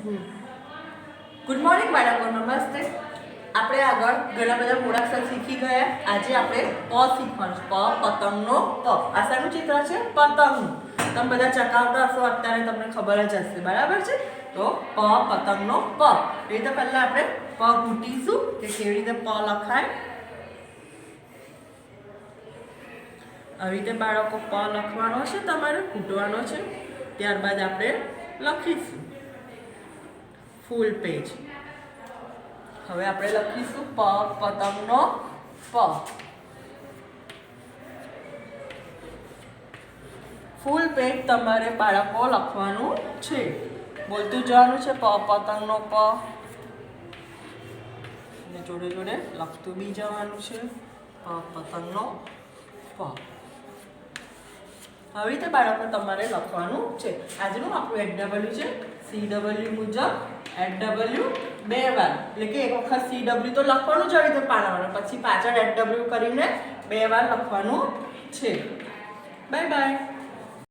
Good morning બાળકો, નમસ્તે. આપણે આગળ ઘણા બધા મૂળાક્ષર શીખી ગયા. આજે આપણે પ શીખવાનું છે. પતંગનો પ. આ શાનું ચિત્ર છે? પતંગનું. તમે બધા ચકાવતા હશો, અત્યારે તમને ખબર જ હશે, બરાબર છે? તો પતંગનો પ. એ રીતે પહેલા આપણે પ ઘૂંટીશું કે કેવી રીતે પ લખાય. આવી રીતે બાળકો પ લખવાનો છે, તમારે ઘૂંટવાનો છે. ત્યારબાદ આપણે લખીશું ફૂલ પેજ. હવે આપણે લખીશું પતંગનો પ. ફૂલ પેજ તમારે બાળકો લખવાનું છે. બોલતું જવાનું છે પતંગનો પ. અને જોડે જોડે લખતું બી જવાનું છે પતંગનો પ. આવી રીતે બાળકો તમારે લખવાનું છે. આજનું આપણું HW છે. CW મુજબ HW 2 વાર, એટલે કે એક વખત CW તો લખવાનું જ આવી રીતે પાનામાં, પછી પાછળ HW કરીને 2 વાર લખવાનું છે. Bye bye.